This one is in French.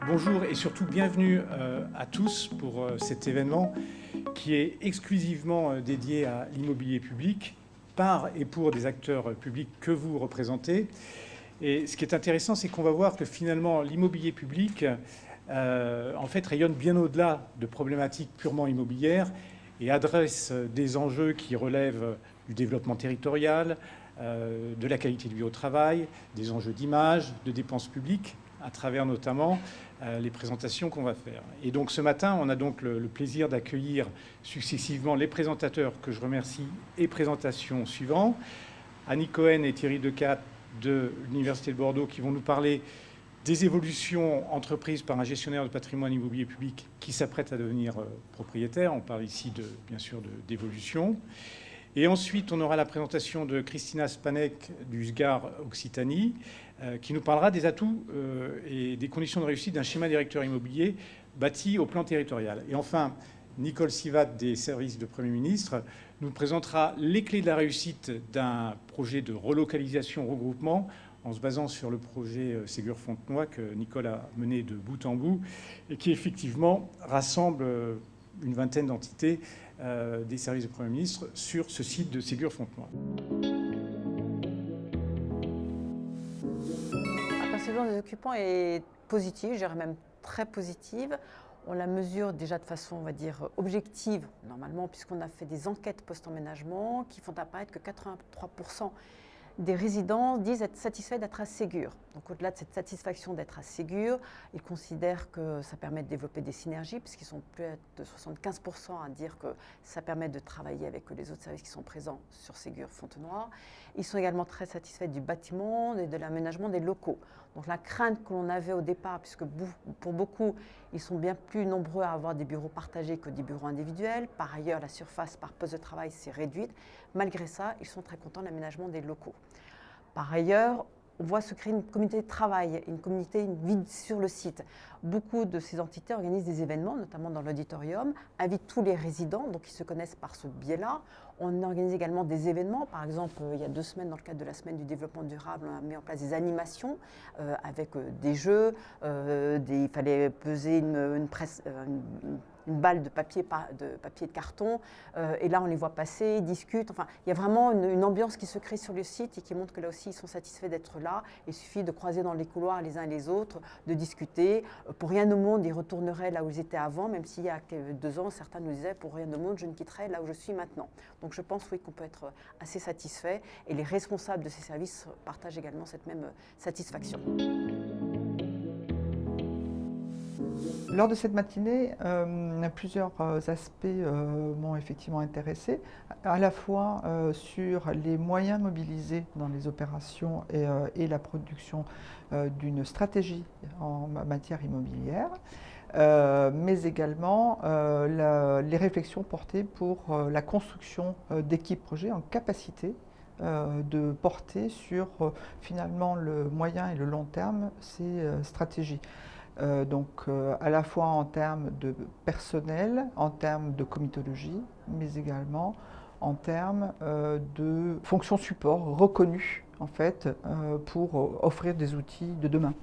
Bonjour et surtout bienvenue à tous pour cet événement qui est exclusivement dédié à l'immobilier public par et pour des acteurs publics que vous représentez. Et ce qui est intéressant, c'est qu'on va voir que finalement l'immobilier public en fait rayonne bien au-delà de problématiques purement immobilières et adresse des enjeux qui relèvent du développement territorial, de la qualité de vie au travail, des enjeux d'image, de dépenses publiques, à travers notamment les présentations qu'on va faire. Et donc ce matin, on a donc le plaisir d'accueillir successivement les présentateurs que je remercie et présentations suivantes. Annie Cohen et Thierry Decat de l'Université de Bordeaux qui vont nous parler des évolutions entreprises par un gestionnaire de patrimoine immobilier public qui s'apprête à devenir propriétaire. On parle ici bien sûr d'évolution. Et ensuite, on aura la présentation de Christina Spanek du SGAR Occitanie, qui nous parlera des atouts et des conditions de réussite d'un schéma directeur immobilier bâti au plan territorial. Et enfin, Nicole Sivat des services de Premier ministre nous présentera les clés de la réussite d'un projet de relocalisation, regroupement, en se basant sur le projet Ségur-Fontenoy que Nicole a mené de bout en bout et qui effectivement rassemble une vingtaine d'entités des services du Premier ministre sur ce site de Ségur-Fontenoy. La perception des occupants est positive, je dirais même très positive. On la mesure déjà de façon, on va dire, objective, normalement, puisqu'on a fait des enquêtes post-emménagement qui font apparaître que 83% des résidents disent être satisfaits d'être à Ségur. Donc au-delà de cette satisfaction d'être à Ségur, ils considèrent que ça permet de développer des synergies, puisqu'ils sont plus de 75% à dire que ça permet de travailler avec les autres services qui sont présents sur Ségur-Fontenoy. Ils sont également très satisfaits du bâtiment et de l'aménagement des locaux. Donc la crainte que l'on avait au départ, puisque pour beaucoup, ils sont bien plus nombreux à avoir des bureaux partagés que des bureaux individuels. Par ailleurs, la surface par poste de travail s'est réduite. Malgré ça, ils sont très contents de l'aménagement des locaux. Par ailleurs, on voit se créer une communauté de travail, une vie sur le site. Beaucoup de ces entités organisent des événements, notamment dans l'auditorium, invitent tous les résidents, donc ils se connaissent par ce biais-là. On organise également des événements. Par exemple, il y a 2 semaines, dans le cadre de la semaine du développement durable, on a mis en place des animations avec des jeux. Il fallait peser une balle de papier de carton. Et là, on les voit passer, ils discutent. Enfin, il y a vraiment une ambiance qui se crée sur le site et qui montre que là aussi, ils sont satisfaits d'être là. Il suffit de croiser dans les couloirs les uns et les autres, de discuter. Pour rien au monde, ils retourneraient là où ils étaient avant, même s'il y a 2 ans, certains nous disaient, pour rien au monde, je ne quitterai là où je suis maintenant. Donc je pense, oui, qu'on peut être assez satisfait. Et les responsables de ces services partagent également cette même satisfaction. Lors de cette matinée, plusieurs aspects m'ont effectivement intéressé, à la fois sur les moyens mobilisés dans les opérations et la production d'une stratégie en matière immobilière, mais également les réflexions portées pour la construction d'équipes projets en capacité de porter sur finalement le moyen et le long terme ces stratégies. À la fois en termes de personnel, en termes de comitologie, mais également en termes de fonctions support reconnues en fait, pour offrir des outils de demain.